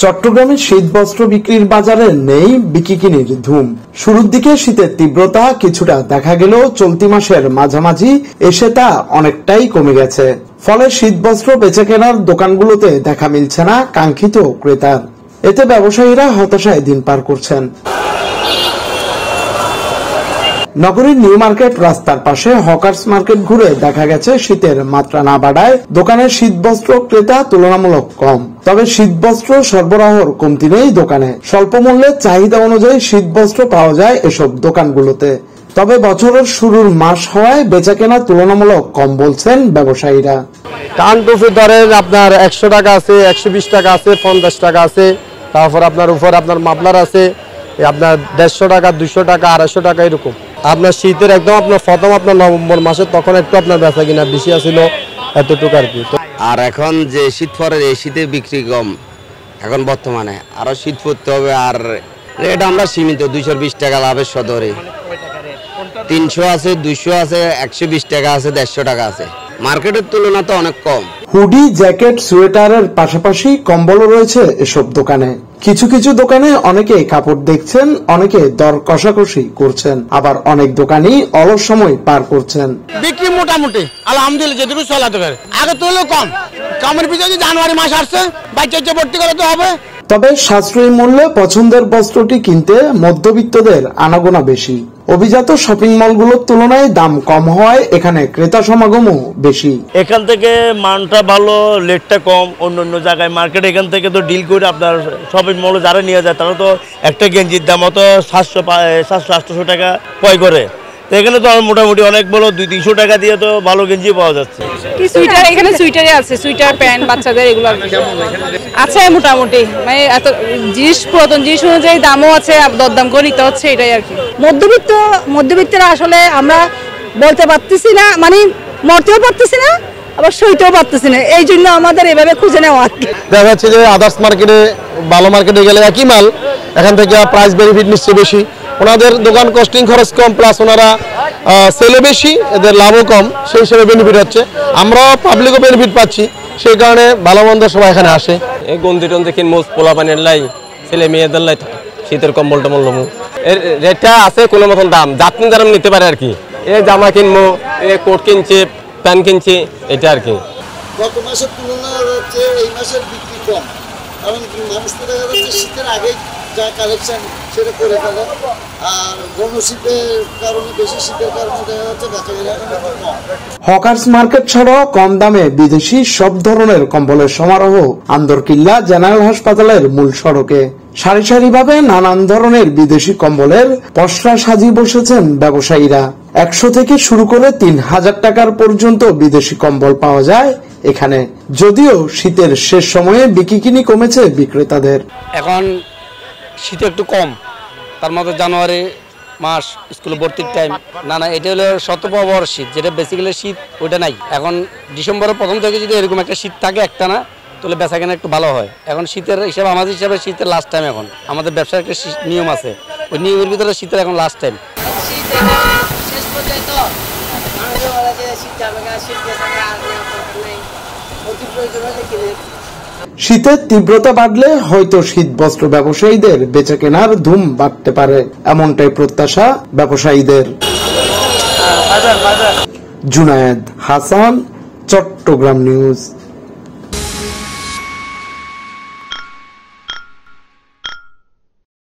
চট্টগ্রামের শীত বস্ত্র বিক্রির বাজারে নেই বিকিনির ধুম। শুরুর দিকে শীতের তীব্রতা কিছুটা দেখা গেলেও চলতি মাসের মাঝামাঝি এসে তা অনেকটাই কমে গেছে। ফলে শীত বস্ত্র বেচে কেনার দোকানগুলোতে দেখা মিলছে না কাঙ্ক্ষিত ক্রেতার। এতে ব্যবসায়ীরা হতাশায় দিন পার করছেন। নগরীর নিউ মার্কেট রাস্তার পাশে হকার্স মার্কেট ঘুরে দেখা গেছে শীতের মাত্রা না বাড়ায় দোকানের শীতবস্ত্র ক্রেতা তুলনামূলক কম। তবে শীতবস্ত্র সরবরাহর কমতি নেই দোকানে। স্বল্প মূল্যে চাহিদা অনুযায়ী শীতবস্ত্র পাওয়া যায় এসব দোকানগুলোতে। তবে বছরের শুরুর মাস হওয়ায় বেচাকেনা তুলনামূলক কম বলছেন ব্যবসায়ীরা। কান টুপি ধরেন আপনার 100 টাকা আছে, 120 টাকা আছে, 50 টাকা আছে। তারপর আপনার উপর আপনার মাফলার আছে আপনার 150 টাকা, 200 টাকা, 250 টাকা এরকম। আপনার শীতের একদম আপনার প্রথম আপনার নভেম্বর মাসে তখন একটু আপনার বেচা কিনা বেশি আছিল এতটুকু আর কি। আর এখন যে শীত পরে এই শীতে বিক্রি কম এখন বর্তমানে, আরো শীত পড়তে হবে। আর রেট আমরা সীমিত 220 টাকা লাভের সদরে, 300 আছে, 200 আছে, 120 টাকা আছে, 150 টাকা আছে। মার্কেটের তুলনা তো অনেক কম। হুডি, জ্যাকেট, সোয়েটারের পাশাপাশি কম্বলও রয়েছে এসব দোকানে। কিছু কিছু দোকানে অনেকে কাপড় দেখছেন, অনেকে দর কষাকষি করছেন, আবার অনেক দোকানি অলস সময় পার করছেন। বিক্রি মোটামুটি আলহামদুলিল্লাহ যেটুকু চলাতে পারে, আগে তো কম কমের পিছনে জানুয়ারি মাস আসছে, বাচ্চা ভর্তি করে তো হবে। তবে সাশ্রয়ী মূল্যে পছন্দের বস্ত্রটি কিনতে মধ্যবিত্তদের আনাগোনা বেশি। অভিজাত শপিং মলগুলোর তুলনায় দাম কম হওয়ায় এখানে ক্রেতা সমাগমও বেশি। এখান থেকে মানটা ভালো, রেটটা কম। অন্য জায়গায় মার্কেট এখান থেকে তো ডিল করে আপনার শপিং মলে যারা নিয়ে যায় তারা তো একটা গেঞ্জির দাম হতো 700-800 টাকা ক্রয় করে। তো এখানে তো মোটামুটি অনেক বড় 200-300 টাকা দিয়ে তো ভালো গেঞ্জি পাওয়া যাচ্ছে। সুইটার এখানে সুইটারে আছে, সুইটার প্যান্ট বাচ্চাদের এগুলো আছে মোটামুটি। মানে এত জিনিস পুরাতন জিনিস অনুযায়ী দামও আছে, দরদাম করে নিতে হচ্ছে, এটাই আর কি। মধ্যবিত্তরা আসলে আমরা বলতে পারতেছি না, মানে মরতেও পারতেছি না, আবার সইতেও পারতেছি না। এই জন্য আমাদের এভাবে খুঁজে নেওয়া আর কি। দেখা যাচ্ছে যে আদার্স মার্কেটে ভালো মার্কেটে গেলে একই মাল, এখান থেকে প্রাইস বেনিফিট নিশ্চয়ই বেশি। ওনাদের দোকান কস্টিং খরচ কম, প্লাস ওনারা সেলে বেশি, এদের লাভও কম, সেই হিসেবে বেনিফিট হচ্ছে। আমরাও পাবলিকও বেনিফিট পাচ্ছি, সেই কারণে ভালো মন্দ সবাই এখানে আসে। এই গন্দি টন্দি কিনবো, পোলা পানির লাই, ছেলে মেয়েদের লাই, শীতের কম্বল টম্বল নেবো। এর রেটটা আছে কোনো মতন দাম, যাত্রী যারা নিতে পারে আর কি। এই জামা কিনবো, এই কোট কিনছে, প্যান্ট কিনছে, এটা আর কি। গত মাসের তুলনায় হচ্ছে এই মাসের বিক্রি কম, কারণ মানুষ তো দেখা যাচ্ছে শীতের আগেই যা কালেকশন সেটা করে ফেলে। আর গণশীতের কারণে, বেশি শীতের কারণে দেখা যাচ্ছে বেচাকেনা কম। হকার্স মার্কেট ছাড়াও কম দামে বিদেশি সব ধরনের কম্বলের সমারোহ আন্দরকিল্লা জেনারেল হাসপাতালের মূল সড়কে। সারি সারি ভাবে নানান ধরনের বিদেশি কম্বলের পসরা সাজিয়ে বসেছেন ব্যবসায়ীরা। 100 থেকে শুরু করে 3000 টাকার পর্যন্ত বিদেশি কম্বল পাওয়া যায় এখানে। যদিও শীতের শেষ সময়ে বিকিনি কমেছে বিক্রেতাদের। এখন শীত একটু কম, তার মধ্যে জানুয়ারি মাস স্কুলে ভর্তির টাইম। না এটা হলো শতপ্রহর শীত, যেটা বেসিক্যালি শীত ওইটা নাই। এখন ডিসেম্বরের প্রথম থেকে যদি এরকম একটা শীত থাকে একটা না, তাহলে বেচা কেনা একটু ভালো হয়। এখন শীতের হিসাবে আমাদের হিসাবে শীতের লাস্ট টাইম। এখন আমাদের ব্যবসার একটা নিয়ম আছে, ওই নিয়মের ভিতরে শীতের এখন লাস্ট টাইম। শীতের তীব্রতা বাড়লে হয়তো শীত বস্ত্র ব্যবসায়ীদের বেচা কেনার ধুম বাড়তে পারে, এমনটাই প্রত্যাশা ব্যবসায়ীদের। জুনায়েদ হাসান, চট্টগ্রাম নিউজ।